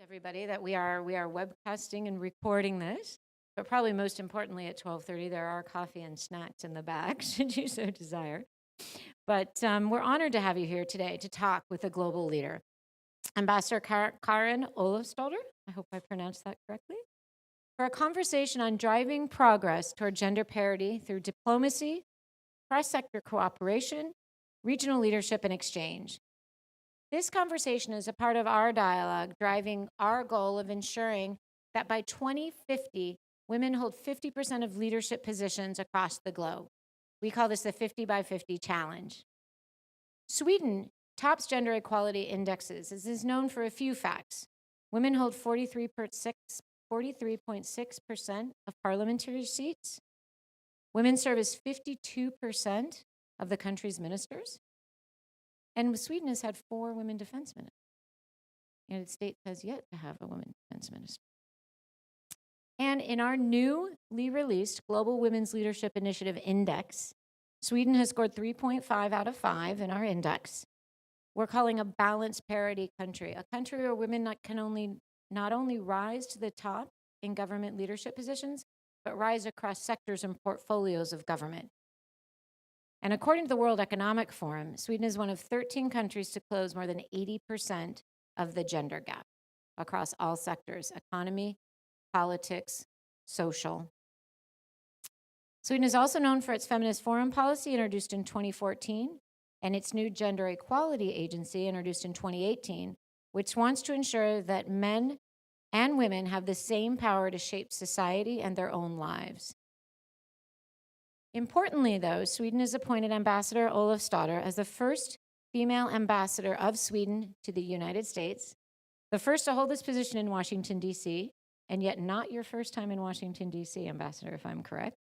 Everybody, that we are webcasting and recording this, but probably most importantly at 12:30 there are coffee and snacks in the back should you so desire. But we're honored to have you here today to talk with a global leader, Ambassador Karin Olofsdotter. I hope I pronounced that correctly. For a conversation on driving progress toward gender parity through diplomacy, press sector cooperation, regional leadership, and exchange. This conversation is a part of our dialogue driving our goal of ensuring that by 2050, women hold 50% of leadership positions across the globe. We call this the 50 by 50 challenge. Sweden tops gender equality indexes and is known for a few facts. Women hold 43.6% of parliamentary seats. Women serve as 52% of the country's ministers. And Sweden has had 4 women defense ministers. The United States has yet to have a woman defense minister. And in our newly released Global Women's Leadership Initiative Index, Sweden has scored 3.5 out of 5 in our index. We're calling a balanced parity country, a country where women not only rise to the top in government leadership positions, but rise across sectors and portfolios of government. And according to the World Economic Forum, Sweden is one of 13 countries to close more than 80% of the gender gap across all sectors: economy, politics, social. Sweden is also known for its feminist foreign policy introduced in 2014 and its new gender equality agency introduced in 2018, which wants to ensure that men and women have the same power to shape society and their own lives. Importantly, though, Sweden has appointed Ambassador Olofsdotter as the first female ambassador of Sweden to the United States, the first to hold this position in Washington, D.C., and yet not your first time in Washington, D.C., Ambassador, if I'm correct.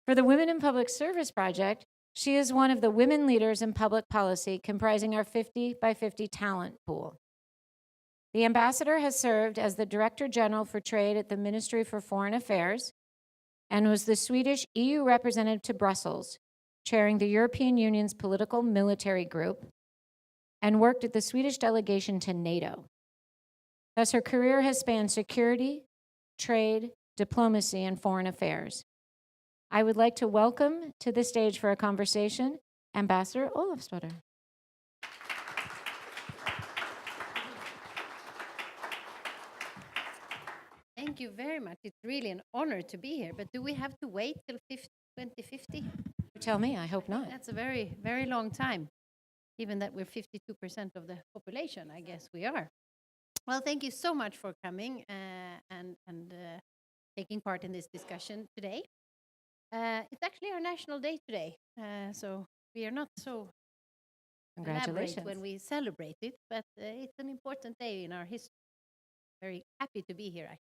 For the Women in Public Service Project, she is one of the women leaders in public policy comprising our 50 by 50 talent pool. The ambassador has served as the Director General for Trade at the Ministry for Foreign Affairs and was the Swedish EU representative to Brussels, chairing the European Union's political military group, and worked at the Swedish delegation to NATO. Thus, her career has spanned security, trade, diplomacy, and foreign affairs. I would like to welcome to the stage for a conversation Ambassador Olofsdotter. Thank you very much. It's really an honor to be here. But do we have to wait till 2050? Tell me, I hope not. That's a very, very long time, given that we're 52% of the population, I guess we are. Well, thank you so much for coming and taking part in this discussion today. It's actually our National Day today, so we are not so elaborate when we celebrate it, but it's an important day in our history. Very happy to be here, actually.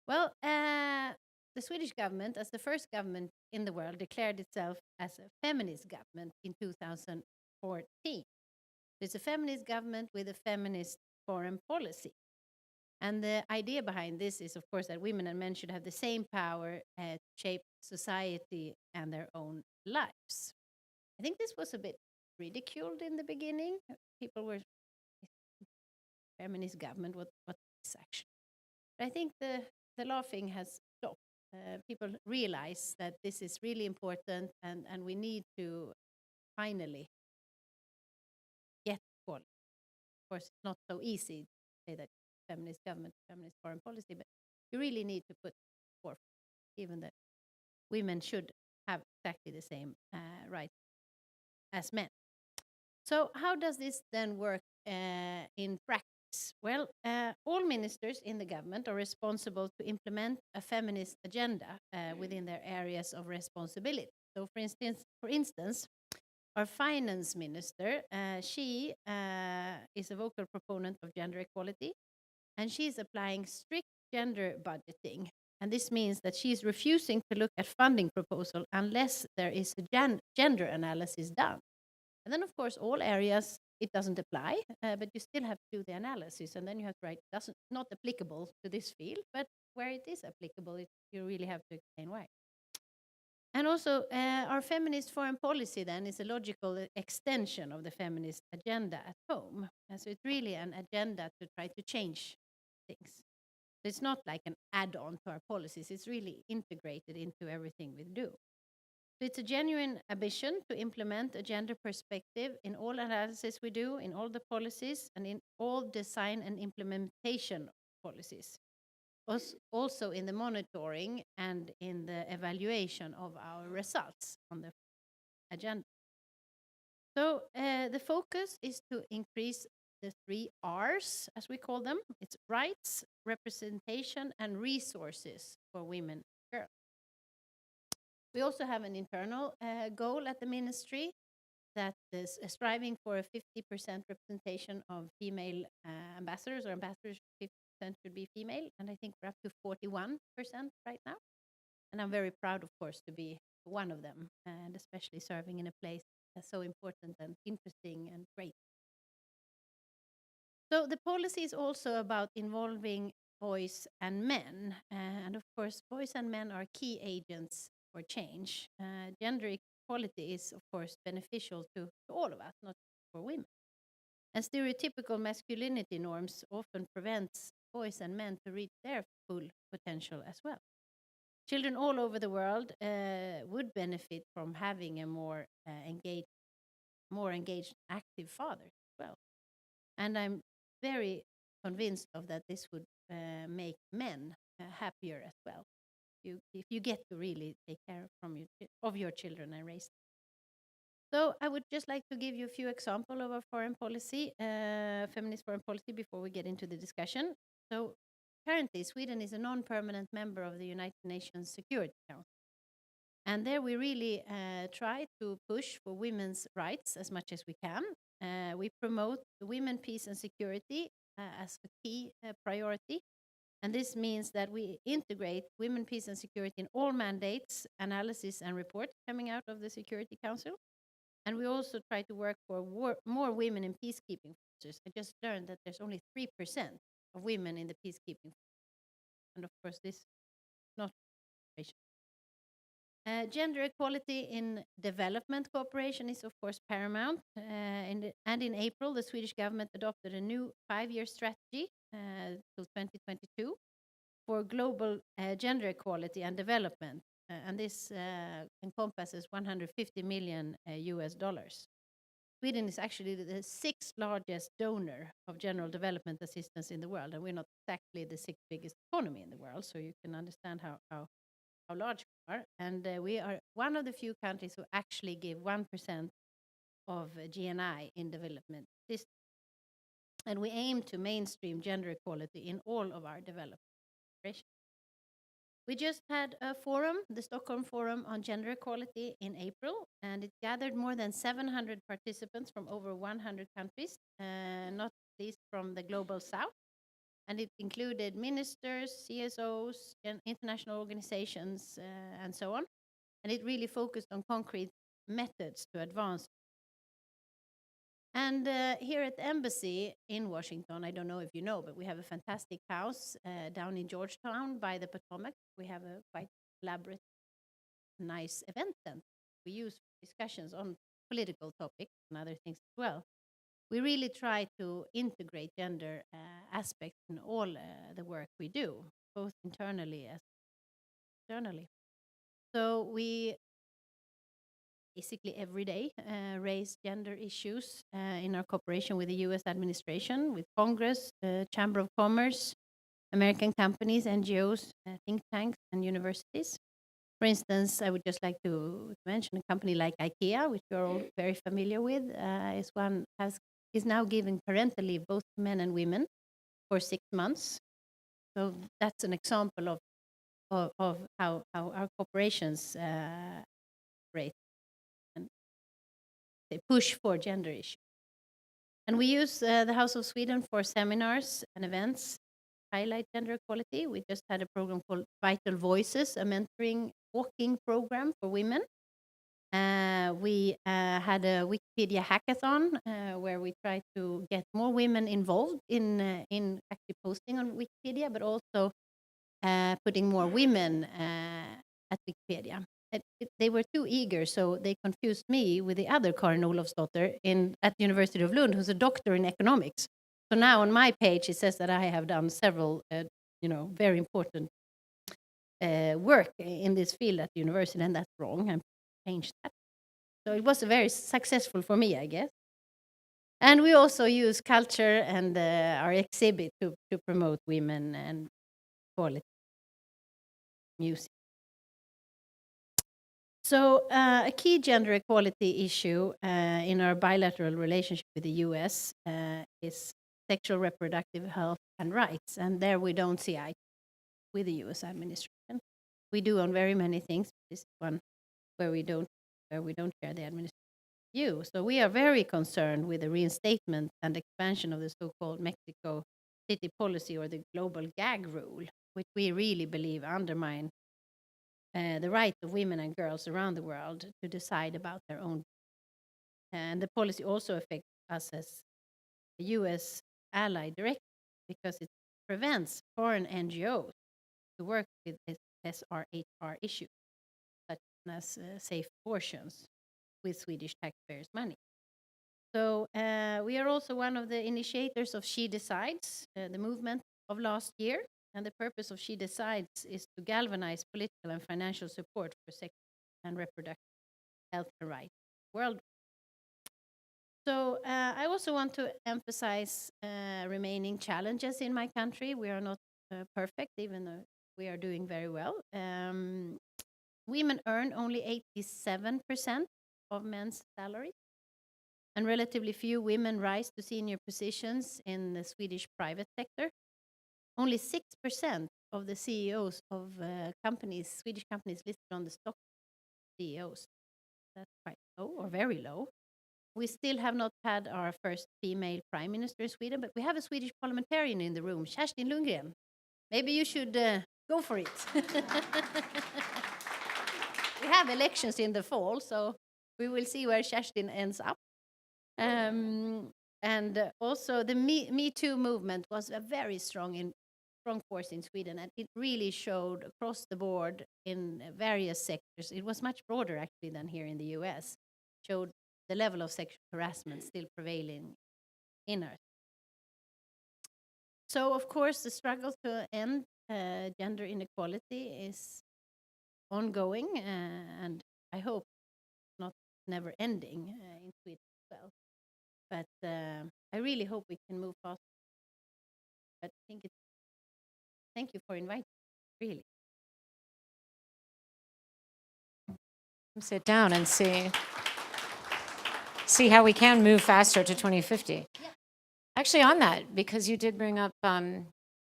Well, the Swedish government, as the first government in the world, declared itself as a feminist government in 2014. It's a feminist government with a feminist foreign policy. And the idea behind this is, of course, that women and men should have the same power to shape society and their own lives. I think this was a bit ridiculed in the beginning. People were, feminist government, what is this actually? But I think the laughing has stopped. People realize that this is really important and we need to finally get equality. Of course, it's not so easy to say that feminist government, feminist foreign policy, but you really need to put forth, even that women should have exactly the same rights as men. So how does this then work in practice? Well, all ministers in the government are responsible to implement a feminist agenda within their areas of responsibility. So, for instance, our finance minister, she is a vocal proponent of gender equality, and she's applying strict gender budgeting. And this means that she's refusing to look at funding proposal unless there is a gender analysis done. And then, of course, all areas, it doesn't apply, but you still have to do the analysis, and then you have to write, not applicable to this field, but where it is applicable, you really have to explain why. And also, our feminist foreign policy then is a logical extension of the feminist agenda at home. And so it's really an agenda to try to change things. So it's not like an add-on to our policies, it's really integrated into everything we do. So it's a genuine ambition to implement a gender perspective in all analysis we do, in all the policies, and in all design and implementation policies. Also in the monitoring and in the evaluation of our results on the agenda. So the focus is to increase the 3 R's, as we call them. It's rights, representation, and resources for women and girls. We also have an internal goal at the ministry that is striving for a 50% representation of female ambassadors, or ambassadors 50% should be female, and I think we're up to 41% right now. And I'm very proud, of course, to be one of them, and especially serving in a place that's so important and interesting and great. So the policy is also about involving boys and men. And of course, boys and men are key agents for change. Gender equality is, of course, beneficial to all of us, not for women. And stereotypical masculinity norms often prevents boys and men to reach their full potential as well. Children all over the world would benefit from having a more engaged, active father as well. And I'm very convinced of that this would make men happier as well. If you get to really take care of your children and raise them. So I would just like to give you a few examples of our foreign policy, feminist foreign policy, before we get into the discussion. So currently, Sweden is a non-permanent member of the United Nations Security Council. And there we really try to push for women's rights as much as we can. We promote women, peace, and security as a key priority. And this means that we integrate women, peace, and security in all mandates, analysis, and reports coming out of the Security Council. And we also try to work for more women in peacekeeping forces. I just learned that there's only 3% of women in the peacekeeping forces. And of course, this is not gender equality in development cooperation is, of course, paramount. And in April, the Swedish government adopted a new 5-year strategy till 2022 for global gender equality and development. And this encompasses $150 million US. Sweden is actually the 6th largest donor of general development assistance in the world, and we're not exactly the 6th biggest economy in the world, so you can understand how large we are. And we are one of the few countries who actually give 1% of GNI in development assistance. And we aim to mainstream gender equality in all of our development operations. We just had a forum, the Stockholm Forum on Gender Equality, in April, and it gathered more than 700 participants from over 100 countries, not least from the Global South. And it included ministers, CSOs, and international organizations, and so on. And it really focused on concrete methods to advance. And here at the embassy in Washington, I don't know if you know, but we have a fantastic house down in Georgetown by the Potomac. We have a quite elaborate, nice event center we use for discussions on political topics and other things as well. We really try to integrate gender aspects in all the work we do, both internally as externally. So we basically every day raise gender issues in our cooperation with the US administration, with Congress, the Chamber of Commerce, American companies, NGOs, think tanks, and universities. For instance, I would just like to mention a company like IKEA, which you're all very familiar with, is now giving parental leave both to men and women for 6 months. So that's an example of how our corporations operate and they push for gender issues. And we use the House of Sweden for seminars and events, highlight gender equality. We just had a program called Vital Voices, a mentoring walking program for women. We had a Wikipedia hackathon where we tried to get more women involved in actually posting on Wikipedia, but also putting more women at Wikipedia. they were too eager, so they confused me with the other Karin Olofsdotter at the University of Lund, who's a doctor in economics. So now on my page, it says that I have done several, very important work in this field at the university, and that's wrong. I changed that. So it was very successful for me, I guess. And we also use culture and our exhibit to promote women and quality music. So a key gender equality issue in our bilateral relationship with the US is sexual reproductive health and rights. And there we don't see eye with the US administration. We do on very many things. This is one where we don't share the administration view. So we are very concerned with the reinstatement and expansion of the so-called Mexico City policy, or the global gag rule, which we really believe undermine the right of women and girls around the world to decide about their own. And the policy also affects us as a US ally directly, because it prevents foreign NGOs to work with SRHR issues, such as safe abortions, with Swedish taxpayers' money. So we are also one of the initiators of She Decides, the movement of last year. And the purpose of She Decides is to galvanize political and financial support for sexual and reproductive health and rights worldwide. So I also want to emphasize remaining challenges in my country. We are not perfect, even though we are doing very well. Women earn only 87% of men's salary, and relatively few women rise to senior positions in the Swedish private sector. Only 6% of the CEOs of Swedish companies listed on the stock CEOs. That's quite low, or very low. We still have not had our first female prime minister in Sweden, but we have a Swedish parliamentarian in the room, Kerstin Lundgren. Maybe you should go for it. We have elections in the fall, so we will see where Kerstin ends up. And also the Me Too movement was a very strong force in Sweden, and it really showed across the board in various sectors. It was much broader actually than here in the US. Showed the level of sexual harassment still prevailing in our. So of course the struggle to end gender inequality is ongoing, and I hope not never ending in Sweden as well. But I really hope we can move fast. But thank you for inviting me, really. Sit down and see how we can move faster to 2050. Yeah. Actually, on that, because you did bring up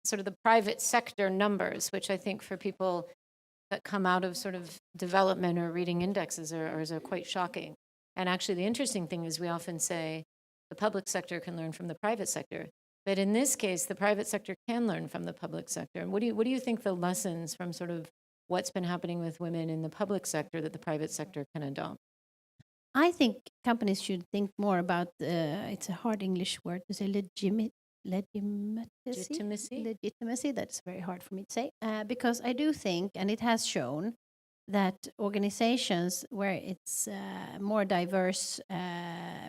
sort of the private sector numbers, which I think for people that come out of sort of development or reading indexes are quite shocking. And actually, the interesting thing is we often say the public sector can learn from the private sector. But in this case, the private sector can learn from the public sector. And what do you think the lessons from sort of what's been happening with women in the public sector that the private sector can adopt? I think companies should think more about, it's a hard English word to say, legitimacy. That's very hard for me to say. Because I do think, and it has shown, that organizations where it's more diverse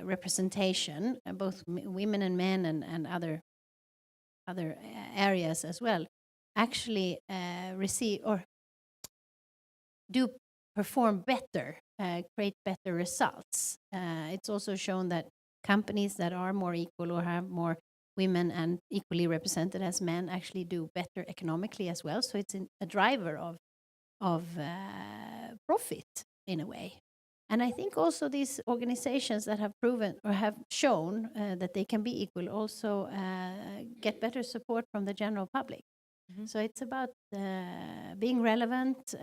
representation, both women and men and other areas as well, actually receive or do perform better, create better results. It's also shown that companies that are more equal or have more women and equally represented as men actually do better economically as well. So it's a driver of profit in a way. And I think also these organizations that have proven or have shown that they can be equal also get better support from the general public. Mm-hmm. So it's about being relevant,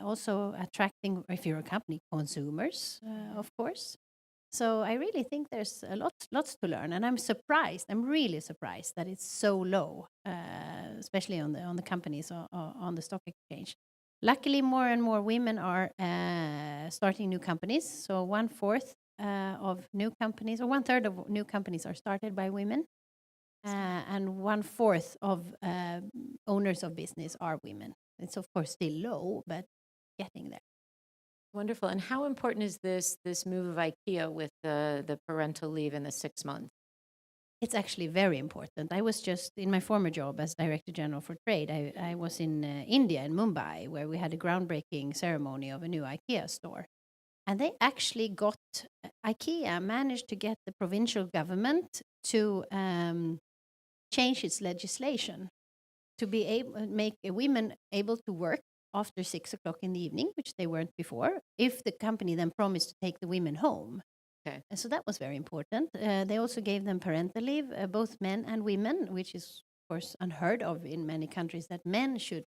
also attracting, if you're a company, consumers, of course. So I really think there's lots to learn, and I'm really surprised that it's so low, especially on the companies on the stock exchange. Luckily, more and more women are starting new companies. So 1/4 of new companies, or 1/3 of new companies are started by women. And 1/4 of owners of business are women. It's of course still low, but getting there. Wonderful. And how important is this move of IKEA with the parental leave and the 6 months? It's actually very important. I was just in my former job as Director General for Trade. I was in India, in Mumbai, where we had a groundbreaking ceremony of a new IKEA store. And they actually IKEA managed to get the provincial government to change its legislation to be able make women able to work after 6 o'clock in the evening, which they weren't before, if the company then promised to take the women home. Okay. And so that was very important. They also gave them parental leave, both men and women, which is, of course, unheard of in many countries that men should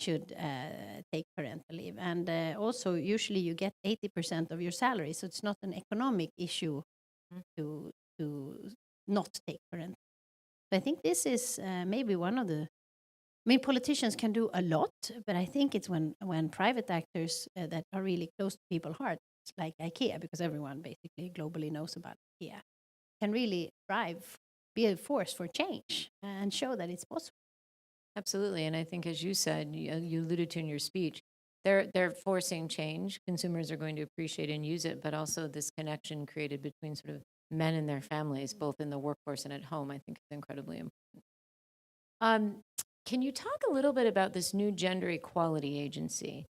take parental leave. And also, usually you get 80% of your salary, so it's not an economic issue to not take parental. So I think this is maybe one of the. I mean, politicians can do a lot, but I think it's when private actors that are really close to people's hearts, like IKEA, because everyone basically globally knows about IKEA, can really be a force for change and show that it's possible. Absolutely. And I think, as you said, you alluded to in your speech, they're forcing change. Consumers are going to appreciate and use it, but also this connection created between sort of men and their families, both in the workforce and at home, I think is incredibly important. Can you talk a little bit about this new gender equality agency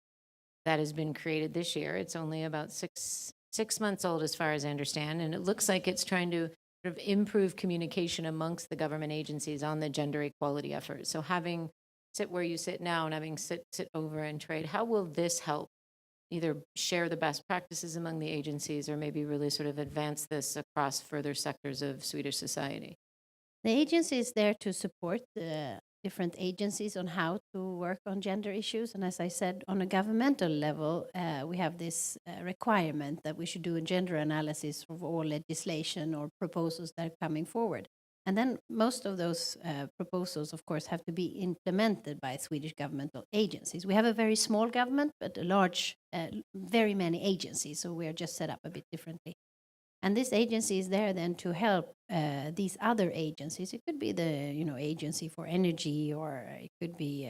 that has been created this year? It's only about six months old, as far as I understand, and it looks like it's trying to sort of improve communication amongst the government agencies on the gender equality effort. So having sit where you sit now and having sit over and trade, how will this help either share the best practices among the agencies or maybe really sort of advance this across further sectors of Swedish society? The agency is there to support the different agencies on how to work on gender issues. And as I said, on a governmental level, we have this requirement that we should do a gender analysis of all legislation or proposals that are coming forward. And then most of those proposals, of course, have to be implemented by Swedish governmental agencies. We have a very small government, but a large, very many agencies. So we are just set up a bit differently. And this agency is there then to help these other agencies. It could be the agency for energy, or it could be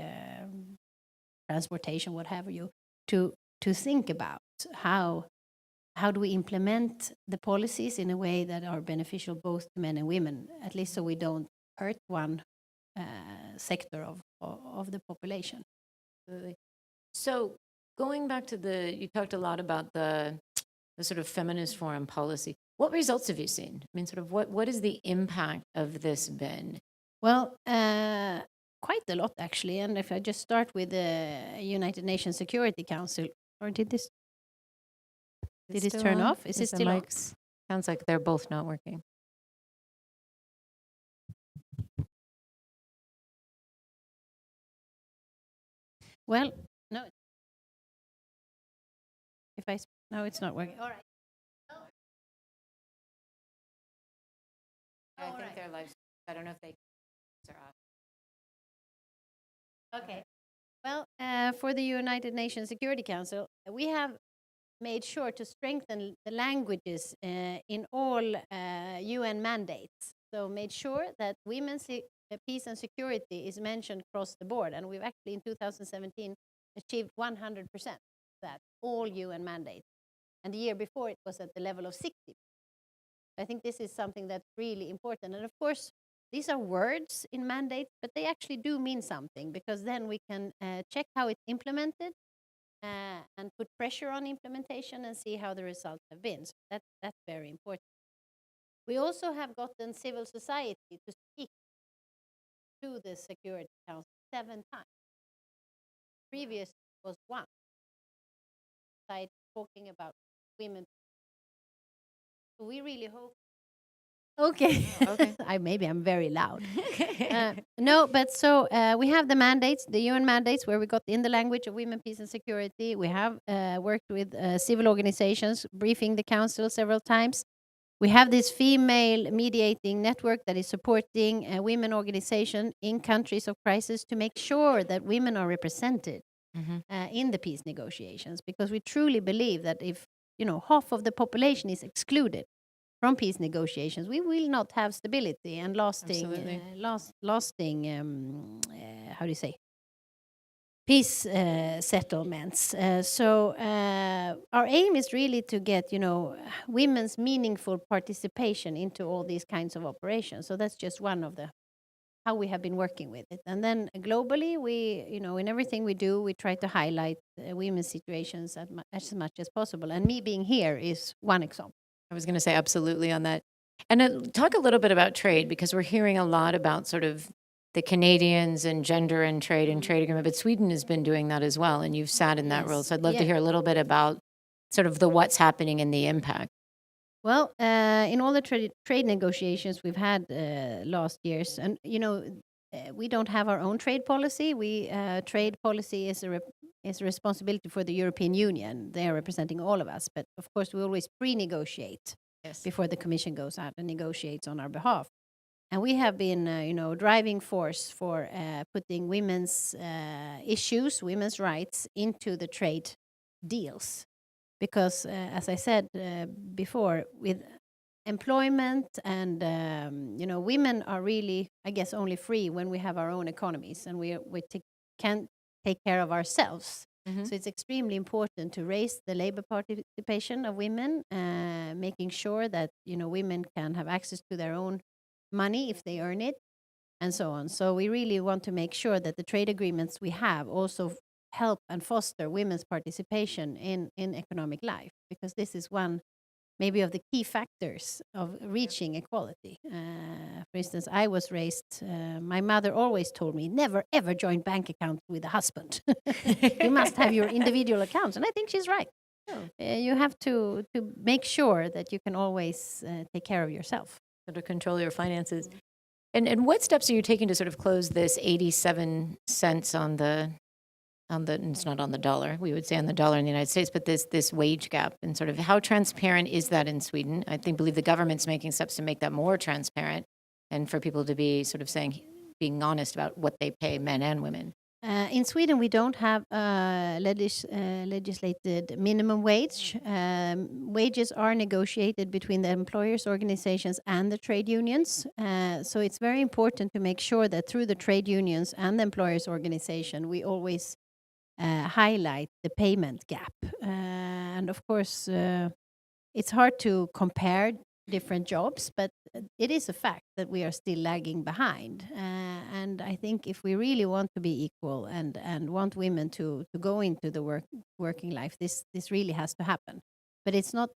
transportation, what have you, to think about how do we implement the policies in a way that are beneficial both to men and women, at least so we don't hurt one sector of the population. Absolutely. So going back to you talked a lot about the sort of feminist foreign policy. What results have you seen? I mean, sort of what is the impact of this been? Well, quite a lot, actually. And if I just start with the United Nations Security Council, or did this turn off? Is it still on? Sounds like they're both not working. Well, no. No, it's not working. All right. I think their lives. I don't know if they are off. Okay. Well, for the United Nations Security Council, we have made sure to strengthen the languages in all UN mandates. So made sure that women's peace and security is mentioned across the board. And we've actually, in 2017, achieved 100% that, all UN mandates. And the year before, it was at the level of 60%. I think this is something that's really important. And of course, these are words in mandates, but they actually do mean something, because then we can check how it's implemented and put pressure on implementation and see how the results have been. So that's very important. We also have gotten civil society to speak to the Security Council 7 times. Previous was 1. Side talking about women. So we really hope. Okay. Okay. Maybe I'm very loud. No, but so we have the mandates, the UN mandates, where we got in the language of women, peace, and security. We have worked with civil organizations, briefing the council several times. We have this female mediating network that is supporting women organization in countries of crisis to make sure that women are represented in the peace negotiations, because we truly believe that if half of the population is excluded from peace negotiations, we will not have stability and lasting how do you say, peace settlements. So our aim is really to get, women's meaningful participation into all these kinds of operations. So that's just one of the how we have been working with it. And then globally, we, in everything we do, we try to highlight women's situations as much as possible. And me being here is one example. I was going to say absolutely on that. And talk a little bit about trade, because we're hearing a lot about sort of the Canadians and gender and trade agreement, but Sweden has been doing that as well, and you've sat in that role. So I'd love to hear a little bit about sort of the what's happening and the impact. Well, in all the trade negotiations we've had last years, and we don't have our own trade policy. Trade policy is a responsibility for the European Union. They are representing all of us, but of course we always pre-negotiate before the Commission goes out and negotiates on our behalf. And we have been, driving force for putting women's issues, women's rights into the trade deals. Because, as I said before, with employment and, women are really, I guess, only free when we have our own economies and we can take care of ourselves. So it's extremely important to raise the labor participation of women, making sure that, women can have access to their own money if they earn it, and so on. So we really want to make sure that the trade agreements we have also help and foster women's participation in economic life, because this is one maybe of the key factors of reaching equality. For instance, I was raised, my mother always told me, never ever join bank account with a husband. You must have your individual accounts. And I think she's right. You have to make sure that you can always take care of yourself. To control your finances. And what steps are you taking to sort of close this 87 cents on the it's not on the dollar, we would say on the dollar in the United States, but this wage gap, and sort of how transparent is that in Sweden? I believe the government's making steps to make that more transparent and for people to be sort of being honest about what they pay men and women. In Sweden, we don't have legislated minimum wage. Wages are negotiated between the employers' organizations and the trade unions. So it's very important to make sure that through the trade unions and the employers' organization, we always highlight the payment gap. And of course, it's hard to compare different jobs, but it is a fact that we are still lagging behind. And I think if we really want to be equal and want women to go into the working life, this really has to happen. But it's not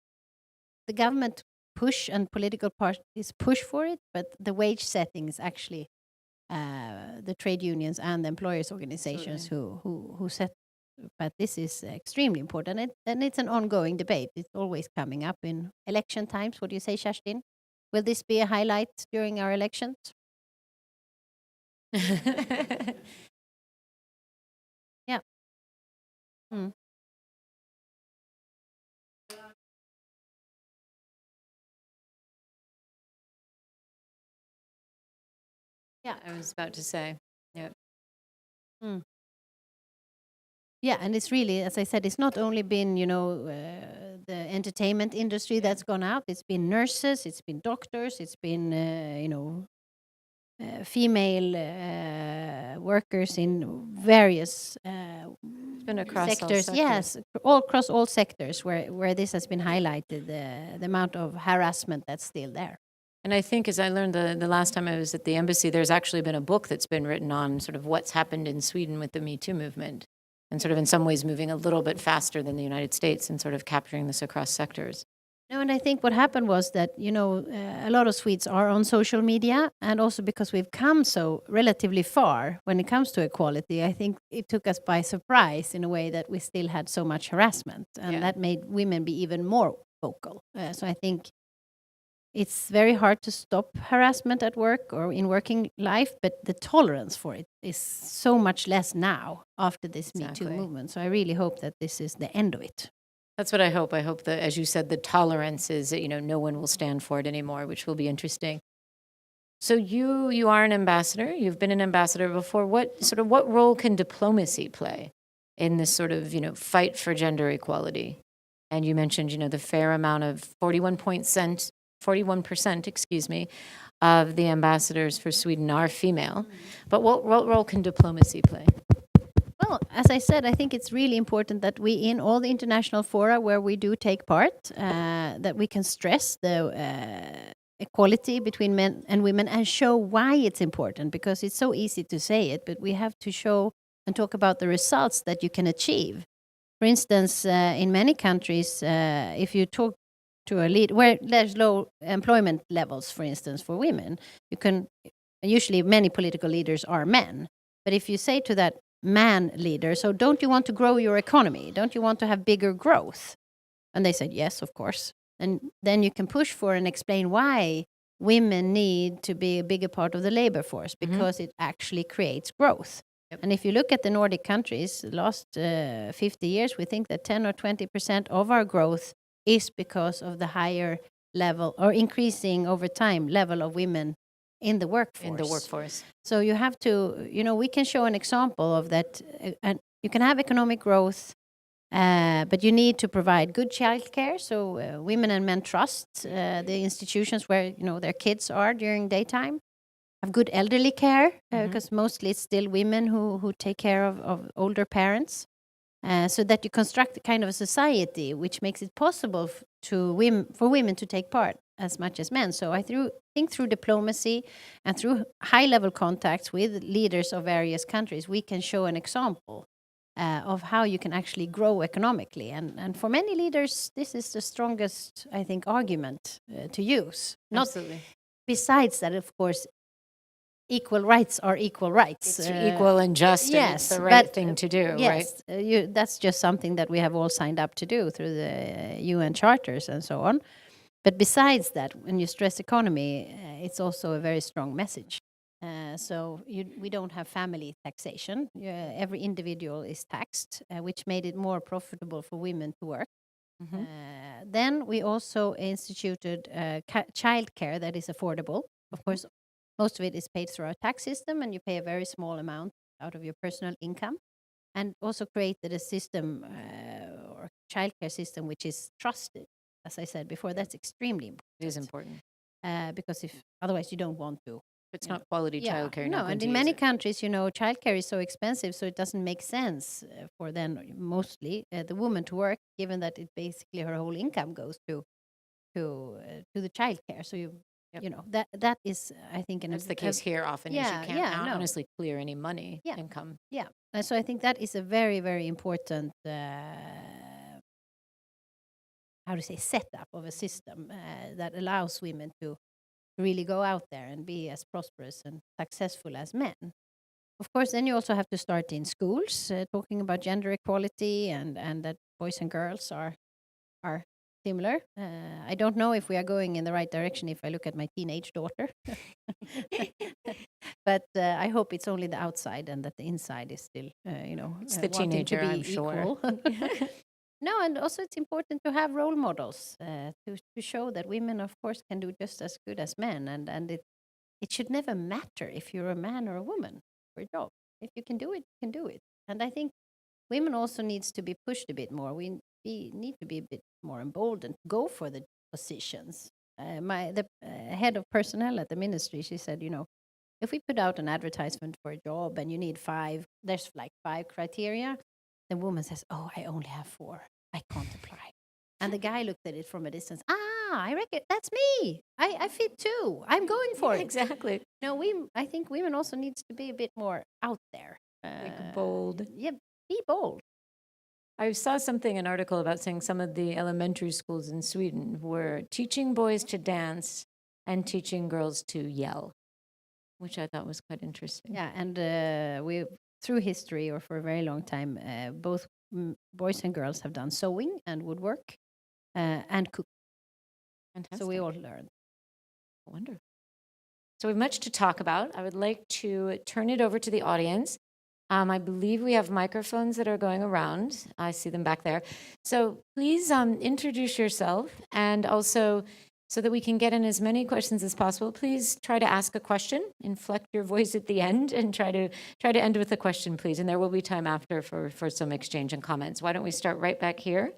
the government push and political parties push for it, but the wage setting is actually the trade unions and the employers' organizations who set. But this is extremely important, and it's an ongoing debate. It's always coming up in election times. What do you say, Kerstin? Will this be a highlight during our elections? Yeah. Yeah, I was about to say. Yeah. Yeah, and it's really, as I said, it's not only been, the entertainment industry that's gone out. It's been nurses, it's been doctors, it's been, female workers in various it's been across sectors. All yes, across all sectors where this has been highlighted, the amount of harassment that's still there. And I think, as I learned the last time I was at the embassy, there's actually been a book that's been written on sort of what's happened in Sweden with the Me Too movement, and sort of in some ways moving a little bit faster than the United States and sort of capturing this across sectors. No, and I think what happened was that, a lot of Swedes are on social media, and also because we've come so relatively far when it comes to equality, I think it took us by surprise in a way that we still had so much harassment, and that made women be even more vocal. So I think it's very hard to stop harassment at work or in working life, but the tolerance for it is so much less now after this Me Too movement. So I really hope that this is the end of it. That's what I hope. I hope that, as you said, the tolerance is that, no one will stand for it anymore, which will be interesting. So you are an ambassador. You've been an ambassador before. What role can diplomacy play in this sort of, fight for gender equality? And you mentioned, the fair amount of 41%, of the ambassadors for Sweden are female. But what role can diplomacy play? Well, as I said, I think it's really important that we, in all the international fora where we do take part, that we can stress the equality between men and women and show why it's important, because it's so easy to say it, but we have to show and talk about the results that you can achieve. For instance, in many countries, if you talk to a lead where there's low employment levels, for instance, for women, you can, usually many political leaders are men, but if you say to that man leader, so don't you want to grow your economy? Don't you want to have bigger growth? And they said, yes, of course. And then you can push for and explain why women need to be a bigger part of the labor force, because it actually creates growth. Yep. And if you look at the Nordic countries, the last 50 years, we think that 10 or 20% of our growth is because of the higher level, or increasing over time level, of women in the workforce. So you have to, we can show an example of that. And you can have economic growth, but you need to provide good childcare, so women and men trust the institutions where their kids are during daytime. Have good elderly care, because mostly it's still women who take care of older parents, so that you construct a kind of a society which makes it possible for women to take part as much as men. So I think through diplomacy and through high-level contacts with leaders of various countries, we can show an example of how you can actually grow economically. And for many leaders, this is the strongest, I think, argument to use. Absolutely. Besides that, of course, equal rights are equal rights. It's equal and just, and it's the right thing to do, yes, right? That's just something that we have all signed up to do through the UN charters and so on. But besides that, when you stress economy, it's also a very strong message. So we don't have family taxation. Every individual is taxed, which made it more profitable for women to work. Then we also instituted childcare that is affordable. Of course, most of it is paid through our tax system, and you pay a very small amount out of your personal income. And also created a system, or childcare system, which is trusted. As I said before, that's extremely important. It is important. Because otherwise you don't want to. If it's not quality childcare. No, and in many countries, childcare is so expensive, so it doesn't make sense for then mostly the woman to work, given that it basically her whole income goes to the childcare. So that is, I think, that's the case here often. Is you can't honestly clear any money income. Yeah, and so I think that is a very, very important setup of a system that allows women to really go out there and be as prosperous and successful as men. Of course, then you also have to start in schools, talking about gender equality and that boys and girls are similar. I don't know if we are going in the right direction if I look at my teenage daughter. But I hope it's only the outside and that the inside is still, it's the teenager, I'm sure. No, and also it's important to have role models to show that women, of course, can do just as good as men, and it should never matter if you're a man or a woman for a job. If you can do it, you can do it. And I think women also needs to be pushed a bit more. We need to be a bit more emboldened, go for the positions. The head of personnel at the ministry, she said, if we put out an advertisement for a job and you need there's like 5 criteria. The woman says, oh, I only have 4. I can't apply. And the guy looked at it from a distance. I reckon that's me. I fit too. I'm going for it. Exactly. No, I think women also needs to be a bit more out there. Like bold. Yeah, be bold. I saw an article about saying some of the elementary schools in Sweden were teaching boys to dance and teaching girls to yell, which I thought was quite interesting. Yeah, and through history, or for a very long time, both boys and girls have done sewing and woodwork and cook. Fantastic. So we all learn. Wonderful. So we have much to talk about. I would like to turn it over to the audience. I believe we have microphones that are going around. I see them back there. So please introduce yourself, and also, so that we can get in as many questions as possible, please try to ask a question, inflect your voice at the end, and try to end with a question, please. And there will be time after for some exchange and comments. Why don't we start right back here?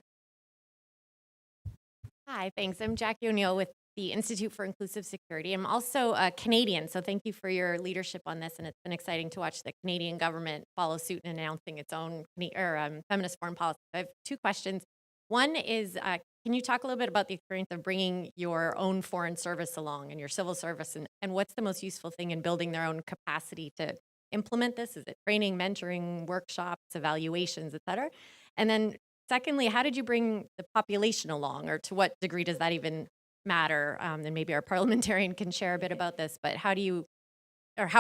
Hi, thanks. I'm Jackie O'Neill with the Institute for Inclusive Security. I'm also a Canadian, so thank you for your leadership on this. And it's been exciting to watch the Canadian government follow suit in announcing its own feminist foreign policy. I have two questions. One is, can you talk a little bit about the experience of bringing your own foreign service along and your civil service, and what's the most useful thing in building their own capacity to implement this? Is it training, mentoring, workshops, evaluations, et cetera? And then secondly, how did you bring the population along, or to what degree does that even matter? And maybe our parliamentarian can share a bit about this, but how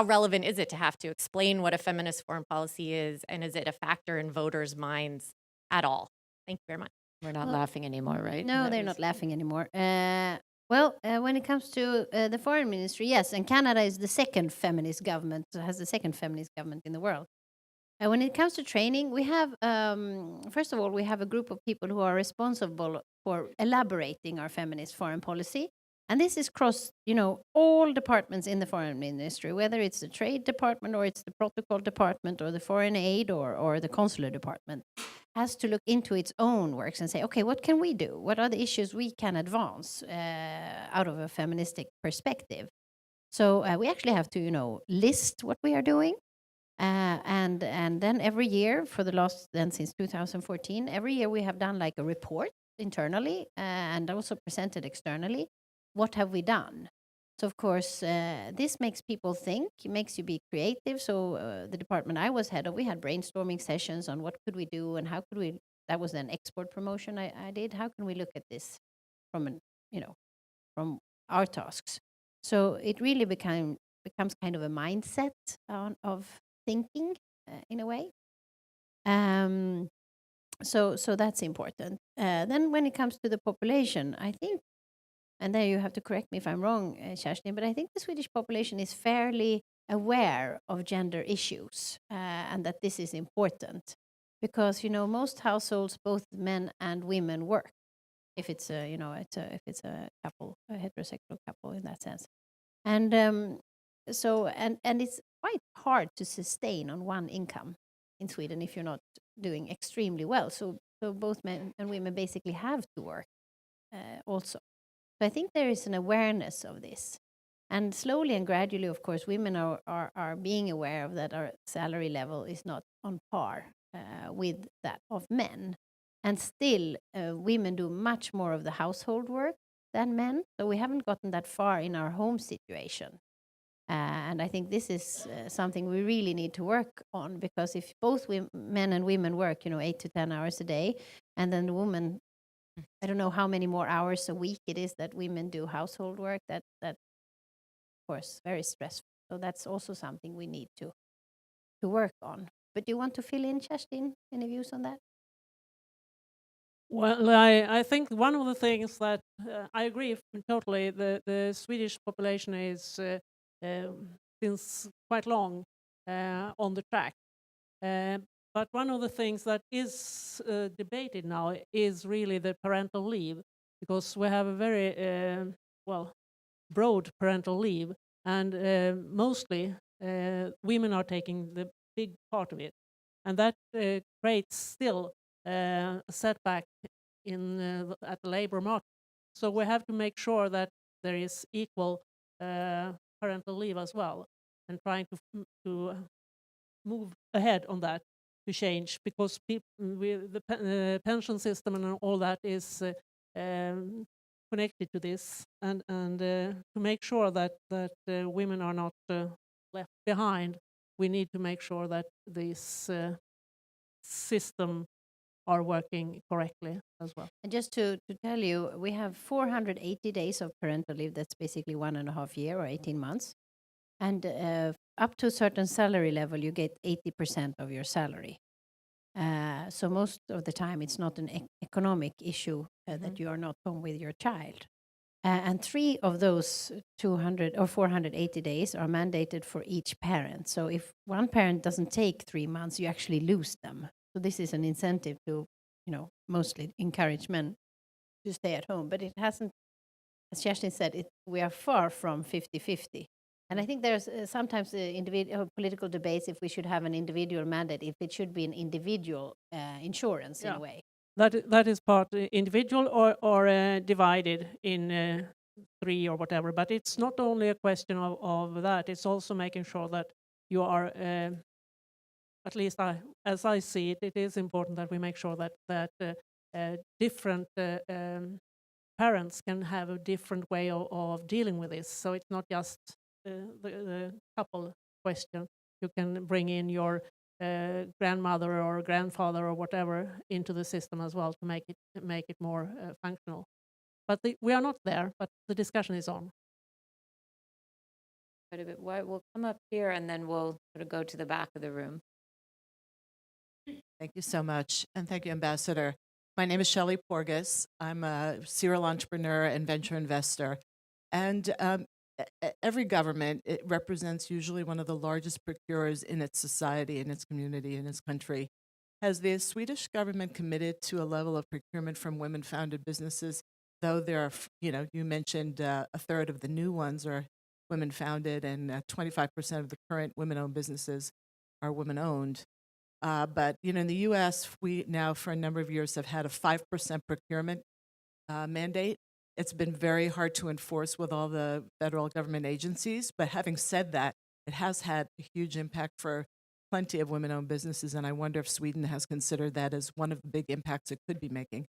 relevant is it to have to explain what a feminist foreign policy is, and is it a factor in voters' minds at all? Thank you very much. We're not Well, laughing anymore, right? No, That they're was- not laughing anymore. When it comes to the foreign ministry, yes, and Canada is the second feminist government, has the second feminist government in the world. When it comes to training, we have, first of all, we have a group of people who are responsible for elaborating our feminist foreign policy. And this is across, all departments in the foreign ministry, whether it's the trade department or it's the protocol department or the foreign aid or the consular department, has to look into its own works and say, okay, what can we do? What are the issues we can advance out of a feministic perspective? So we actually have to, list what we are doing. And then every year since 2014, every year we have done like a report internally and also presented externally. What have we done? So of course, this makes people think, it makes you be creative. So the department I was head of, we had brainstorming sessions on what could we do and how could we, that was an export promotion I did. How can we look at this from our tasks? So it really becomes kind of a mindset of thinking in a way. So that's important. Then when it comes to the population, I think, and there you have to correct me if I'm wrong, Kerstin, but I think the Swedish population is fairly aware of gender issues and that this is important because, most households, both men and women work. If it's a, if it's a couple, a heterosexual couple in that sense. And and it's quite hard to sustain on one income in Sweden if you're not doing extremely well. So both men and women basically have to work also. So I think there is an awareness of this. And slowly and gradually, of course, women are being aware of that our salary level is not on par with that of men. And still, women do much more of the household work than men. So we haven't gotten that far in our home situation. And I think this is something we really need to work on because if both men and women work, 8 to 10 hours a day, and then the woman, I don't know how many more hours a week it is that women do household work, that of course, very stressful. So that's also something we need to work on. But do you want to fill in, Kerstin? Any views on that? Well, I think one of the things that I agree totally, the Swedish population is since quite long on the track. But one of the things that is debated now is really the parental leave, because we have a very, broad parental leave, and mostly women are taking the big part of it. And that creates still a setback at the labor market. So we have to make sure that there is equal parental leave as well, and trying to move ahead on that to change, because the pension system and all that is connected to this, and to make sure that women are not left behind, we need to make sure that this system are working correctly as well. And just to tell you, we have 480 days of parental leave. That's basically 1.5 years or 18 months. And up to a certain salary level, you get 80% of your salary. So most of the time, it's not an economic issue that you are not home with your child. And 3 of those 200 or 480 days are mandated for each parent. So if one parent doesn't take 3 months, you actually lose them. So this is an incentive to, mostly encourage men to stay at home. But it hasn't, as Kerstin said, we are far from 50-50. And I think there's sometimes political debates if we should have an individual mandate, if it should be an individual insurance in a way. That is part individual or divided in 3 or whatever. But it's not only a question of that, it's also making sure that you are, at least as I see it, it is important that we make sure that different parents can have a different way of dealing with this. So it's not just the couple question. You can bring in your grandmother or grandfather or whatever into the system as well to make it more functional. But we are not there, but the discussion is on. Quite a bit. We'll come up here and then we'll sort of go to the back of the room. Thank you so much, and thank you, Ambassador. My name is Shelley Porgas. I'm a serial entrepreneur and venture investor. And every government, it represents usually one of the largest procurers in its society, in its community, in its country. Has the Swedish government committed to a level of procurement from women-founded businesses, though there are, you mentioned a third of the new ones are women-founded and 25% of the current women-owned businesses are women-owned. But in the U.S., we now for a number of years have had a 5% procurement mandate. It's been very hard to enforce with all the federal government agencies. But having said that, it has had a huge impact for plenty of women-owned businesses, and I wonder if Sweden has considered that as one of the big impacts it could be making.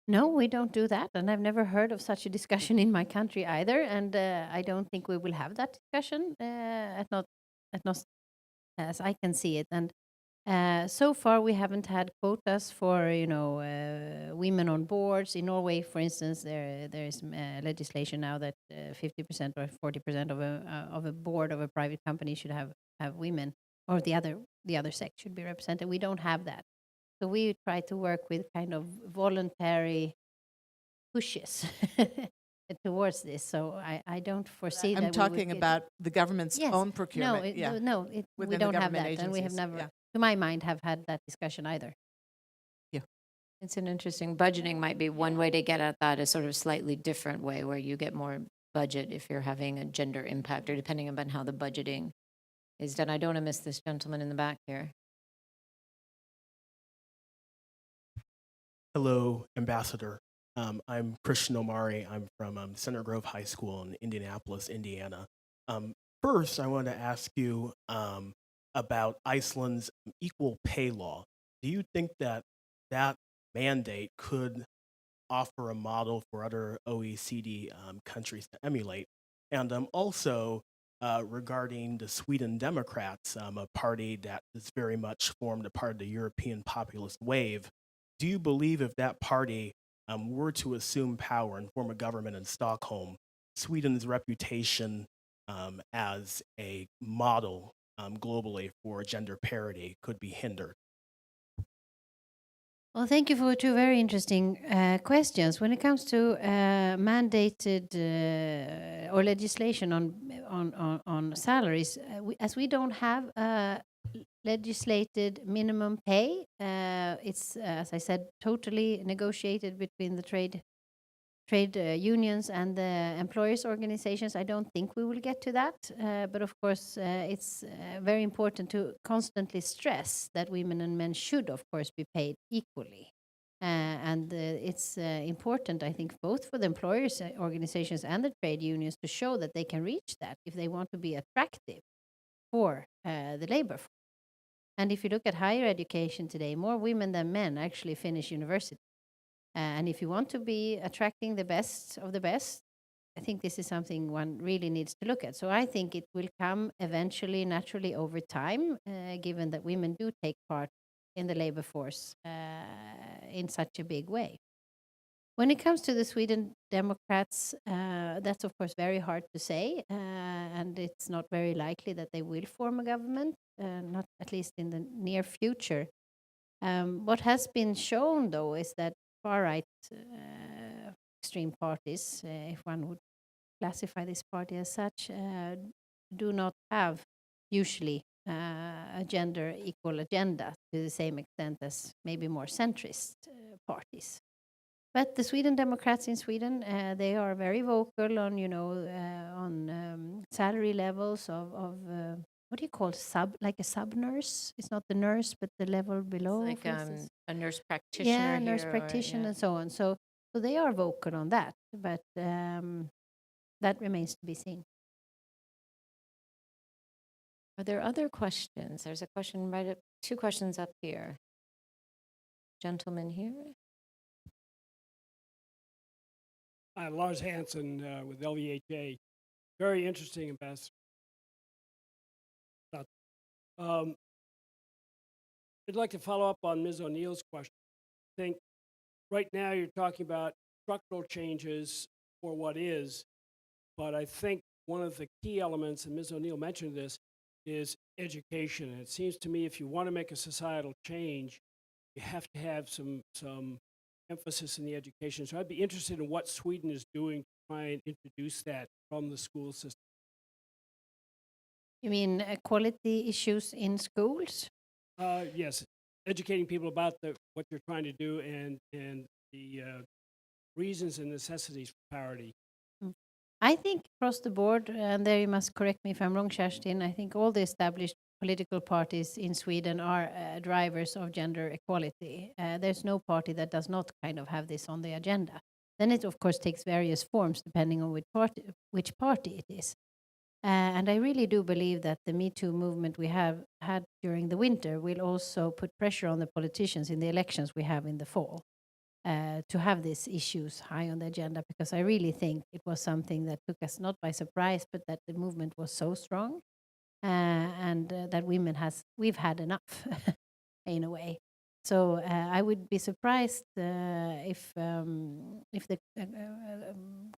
No, we don't do that, and I've never heard of such a discussion in my country either. And I don't think we will have that discussion at not as I can see it. And so far, we haven't had quotas for women on boards. In Norway, for instance, there is legislation now that 50% or 40% of a board of a private company should have women, or the other sex should be represented. We don't have that, so we try to work with kind of voluntary pushes towards this. So I don't foresee that. I'm talking about the government's Yes. own procurement. We Within the don't have government that, and we have agencies, never, yeah. to my mind, have had that discussion either. It's an interesting, budgeting might be one way to get at that, a sort of slightly different way where you get more budget if you're having a gender impact, or depending upon how the budgeting is done. I don't want to miss this gentleman in the back here. Hello, Ambassador. I'm Christian Omari. I'm from Center Grove High School in Indianapolis, Indiana. First, I want to ask you about Iceland's equal pay law. Do you think that mandate could offer a model for other OECD countries to emulate? And also, regarding the Sweden Democrats, a party that is very much formed a part of the European populist wave, do you believe if that party were to assume power and form a government in Stockholm, Sweden's reputation as a model globally for gender parity could be hindered? Well, thank you for two very interesting questions. When it comes to mandated or legislation on salaries, as we don't have legislated minimum pay, it's as I said, totally negotiated between the trade unions and the employers' organizations. I don't think we will get to that, but of course, it's very important to constantly stress that women and men should, of course, be paid equally. And it's important, I think, both for the employers' organizations and the trade unions to show that they can reach that if they want to be attractive for the labor force. And if you look at higher education today, more women than men actually finish university. And if you want to be attracting the best of the best, I think this is something one really needs to look at. So I think it will come eventually, naturally over time, given that women do take part in the labor force in such a big way. When it comes to the Sweden Democrats, that's of course very hard to say, and it's not very likely that they will form a government, not at least in the near future. What has been shown, though, is that far-right extreme parties, if one would classify this party as such, do not have usually a gender equal agenda to the same extent as maybe more centrist parties. But the Sweden Democrats in Sweden, they are very vocal on, on salary levels of what do you call like a sub-nurse? It's not the nurse, but the level below. It's like a nurse practitioner. Yeah, nurse here, practitioner and so on. So So they are vocal on that, but that remains to be seen. Are there other questions? There's a question right up, two questions up here. Gentleman here. Lars Hansen with LVHA. Very interesting, Ambassador. I'd like to follow up on Ms. O'Neill's question. I think right now you're talking about structural changes for what is, but I think one of the key elements, and Ms. O'Neill mentioned this, is education. And it seems to me if you want to make a societal change, you have to have some emphasis in the education. So I'd be interested in what Sweden is doing to try and introduce that from the school system. You mean quality issues in schools? Yes, educating people about what you're trying to do and the reasons and necessities for parity. I think across the board, and there you must correct me if I'm wrong, Kerstin, I think all the established political parties in Sweden are drivers of gender equality. There's no party that does not kind of have this on the agenda. Then it, of course, takes various forms depending on which party it is. And I really do believe that the Me Too movement we have had during the winter will also put pressure on the politicians in the elections we have in the fall to have these issues high on the agenda, because I really think it was something that took us not by surprise, but that the movement was so strong and that we've had enough in a way. So I would be surprised if the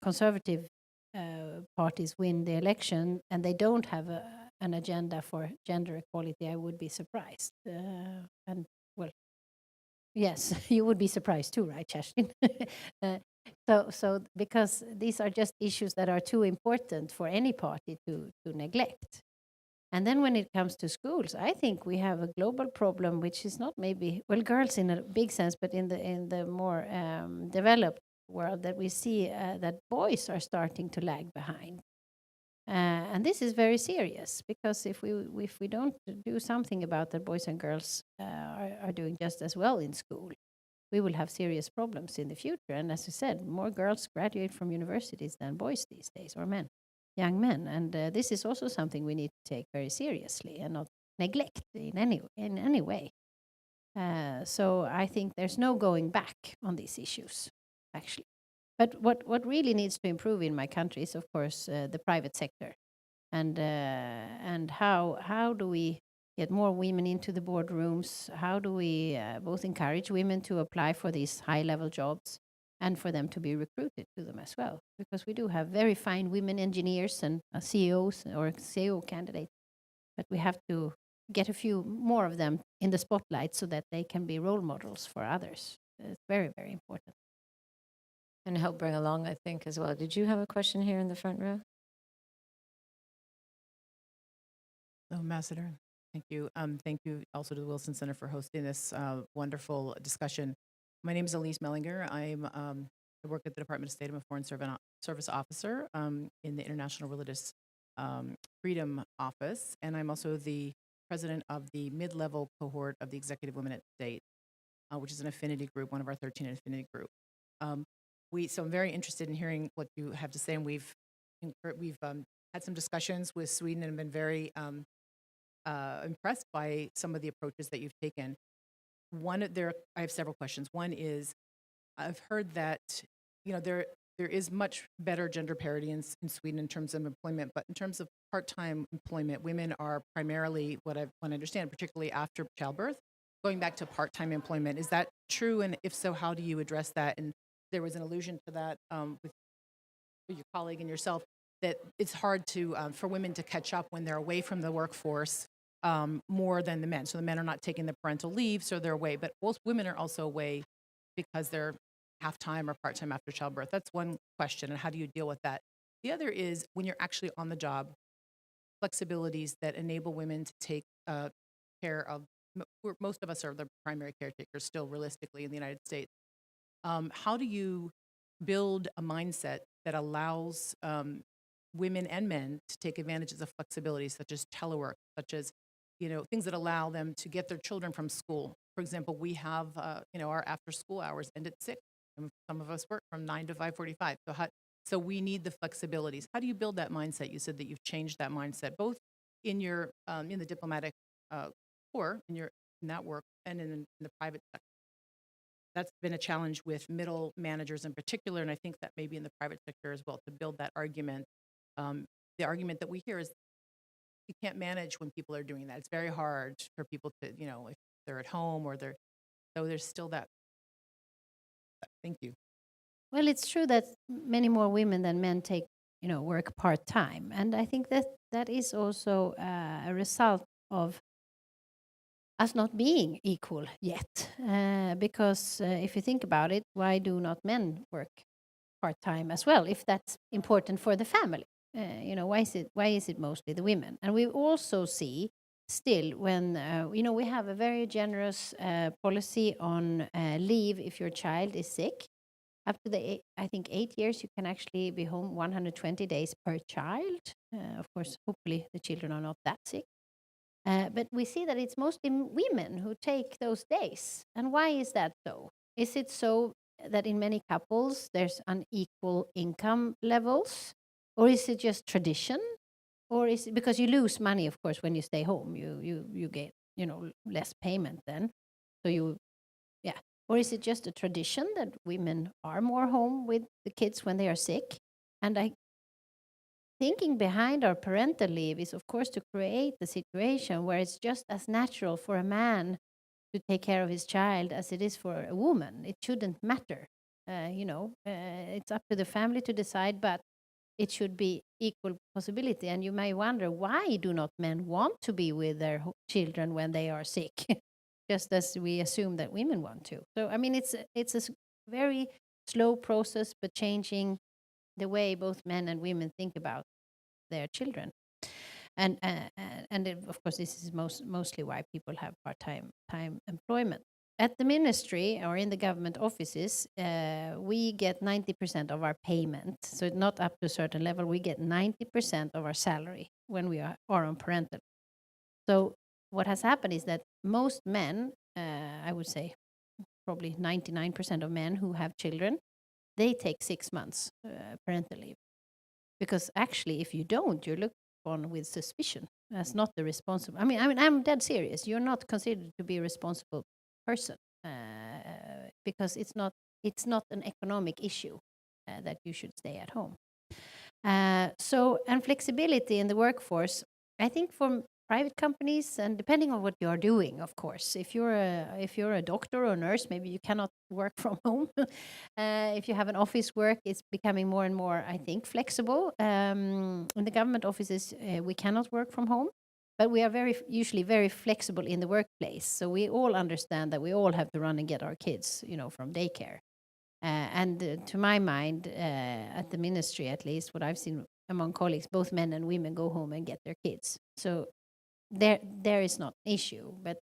conservative parties win the election and they don't have an agenda for gender equality. I would be surprised. And well, yes, you would be surprised too, right, Kerstin? So because these are just issues that are too important for any party to neglect. And then when it comes to schools, I think we have a global problem, which is not maybe, well, girls in a big sense, but in the more developed world, that we see that boys are starting to lag behind. And this is very serious, because if we don't do something about that, boys and girls are doing just as well in school, we will have serious problems in the future. And as I said, more girls graduate from universities than boys these days, or young men. And this is also something we need to take very seriously and not neglect in any way. So I think there's no going back on these issues, actually. But what really needs to improve in my country is, of course, the private sector, and how do we get more women into the boardrooms? How do we both encourage women to apply for these high-level jobs and for them to be recruited to them as well? Because we do have very fine women engineers and CEOs or CEO candidates, but we have to get a few more of them in the spotlight so that they can be role models for others. It's very, very important. And help bring along, I think, as well. Did you have a question here in the front row? Hello, Ambassador. Thank you. Thank you also to the Wilson Center for hosting this wonderful discussion. My name is Elise Mellinger. I work at the Department of State. I'm a Foreign Service Officer in the International Religious Freedom Office, and I'm also the president of the mid-level cohort of the Executive Women at State, which is an affinity group, one of our 13 affinity group. So I'm very interested in hearing what you have to say, and we've had some discussions with Sweden and been very impressed by some of the approaches that you've taken. I have several questions. One is, I've heard that there is much better gender parity in Sweden in terms of employment, but in terms of part-time employment, women are primarily, what I understand, particularly after childbirth, going back to part-time employment. Is that true? And if so, how do you address that? And there was an allusion to that with your colleague and yourself, that it's hard for women to catch up when they're away from the workforce more than the men. So the men are not taking the parental leave, so they're away. But most women are also away because they're half-time or part-time after childbirth. That's one question, and how do you deal with that? The other is, when you're actually on the job, flexibilities that enable women to take care of, most of us are the primary caretakers still realistically in the United States. How do you build a mindset that allows women and men to take advantages of flexibility, such as telework, such as things that allow them to get their children from school? For example, we have our after-school hours end at 6. And some of us work from 9 to 5:45. So we need the flexibilities. How do you build that mindset? You said that you've changed that mindset, both in your in the diplomatic corps, in that work, and in the private sector. That's been a challenge with middle managers in particular, and I think that maybe in the private sector as well, to build that argument. The argument that we hear is you can't manage when people are doing that. It's very hard for people to, if they're at home or so there's still that. Thank you. Well, it's true that many more women than men take, work part-time. And I think that is also a result of us not being equal yet. Because if you think about it, why do not men work part-time as well, if that's important for the family? Why is it mostly the women? And we also see still when, we have a very generous policy on leave if your child is sick. Up to I think 8 years, you can actually be home 120 days per child. Of course, hopefully the children are not that sick. But we see that it's mostly women who take those days. And why is that so? Is it so that in many couples there's unequal income levels? Or is it just tradition? Or is it because you lose money, of course, when you stay home? You get, less payment then. So yeah. Or is it just a tradition that women are more home with the kids when they are sick? And thinking behind our parental leave is, of course, to create the situation where it's just as natural for a man to take care of his child as it is for a woman. It shouldn't matter. It's up to the family to decide, but it should be equal possibility. And you may wonder, why do not men want to be with their children when they are sick? Just as we assume that women want to. So, I mean, it's a very slow process, but changing the way both men and women think about their children. And of course, this is mostly why people have part-time employment. At the ministry or in the government offices, we get 90% of our payment. So not up to a certain level, we get 90% of our salary when we are on parental. So what has happened is that most men, I would say probably 99% of men who have children, they take 6 months parental leave. Because actually, if you don't, you're looked on with suspicion as not the responsible. I mean, I'm dead serious. You're not considered to be a responsible person because it's not an economic issue that you should stay at home. And flexibility in the workforce, I think for private companies, and depending on what you are doing, of course. If you're a doctor or a nurse, maybe you cannot work from home. If you have an office work, it's becoming more and more, I think, flexible. In the government offices, we cannot work from home, but we are usually very flexible in the workplace. So we all understand that we all have to run and get our kids, from daycare. To my mind, at the ministry, at least, what I've seen among colleagues, both men and women go home and get their kids. So there is not an issue, but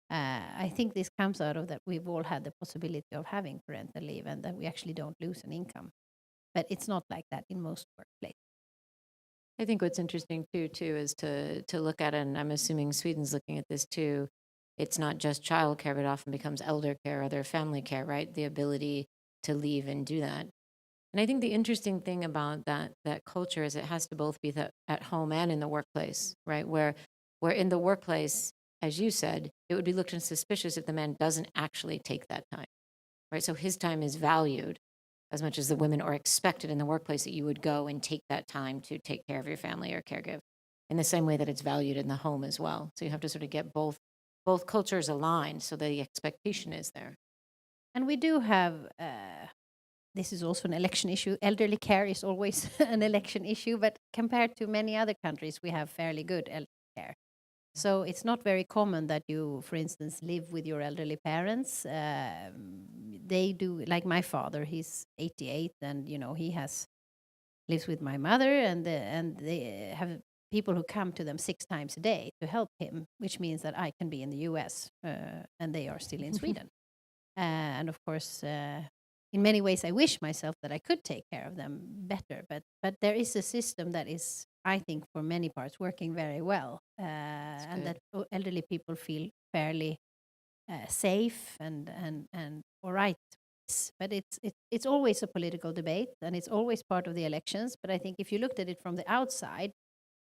I think this comes out of that we've all had the possibility of having parental leave and that we actually don't lose an income. But it's not like that in most workplaces. I think what's interesting too is to look at it, and I'm assuming Sweden's looking at this too. It's not just childcare, but often becomes elder care, other family care, right? The ability to leave and do that. And I think the interesting thing about that culture is it has to both be at home and in the workplace, right? Where in the workplace, as you said, it would be looked at suspicious if the man doesn't actually take that time, right? So his time is valued as much as the women are expected in the workplace that you would go and take that time to take care of your family or caregive in the same way that it's valued in the home as well. So you have to sort of get both cultures aligned so the expectation is there. And we do have, this is also an election issue. Elderly care is always an election issue, but compared to many other countries, we have fairly good elderly care. So it's not very common that you, for instance, live with your elderly parents. They do, like my father, he's 88, and he lives with my mother, and they have people who come to them 6 times a day to help him, which means that I can be in the US and they are still in Sweden. And of course, in many ways, I wish myself that I could take care of them better. But there is a system that is, I think, for many parts, working very well, and that elderly people feel fairly safe and all right debates, but it's always a political debate, and it's always part of the elections. But I think if you looked at it from the outside,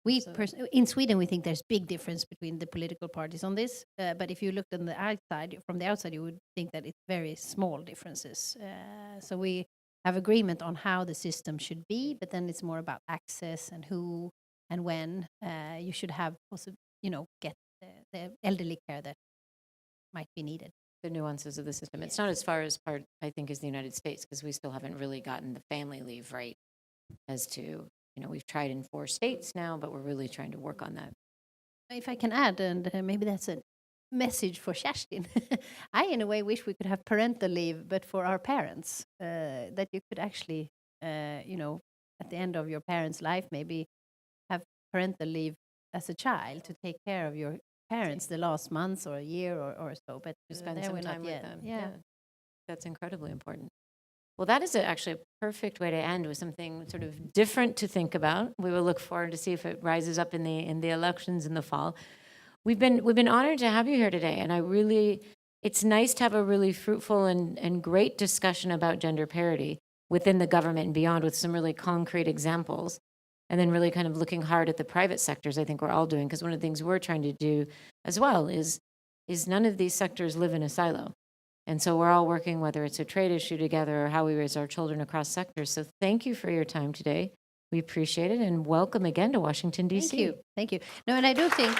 in Sweden we think there's big difference between the political parties on this. But if you looked on the outside, from the outside, you would think that it's very small differences. So we have agreement on how the system should be, but then it's more about access and who and when you should have, get the elderly care that might be needed. The nuances of the system. It's not as far as part, I think, as the United States, because we still haven't really gotten the family leave right as to, we've tried in 4 states now, but we're really trying to work on that. If I can add, and maybe that's a message for Kerstin, I in a way wish we could have parental leave, but for our parents, that you could actually, at the end of your parents' life, maybe have parental leave as a child to take care of your parents the last months or a year or so, but To spend there some we're not time with yet. them. Yeah. That's incredibly important. Well, that is actually a perfect way to end with something sort of different to think about. We will look forward to see if it rises up in the elections in the fall. We've been honored to have you here today, and it's nice to have a really fruitful and great discussion about gender parity within the government and beyond, with some really concrete examples, and then really kind of looking hard at the private sectors. I think we're all doing, because one of the things we're trying to do as well is none of these sectors live in a silo. And so we're all working, whether it's a trade issue together or how we raise our children across sectors. So thank you for your time today. We appreciate it, and welcome again to Washington, D.C. Thank you. No, and I do think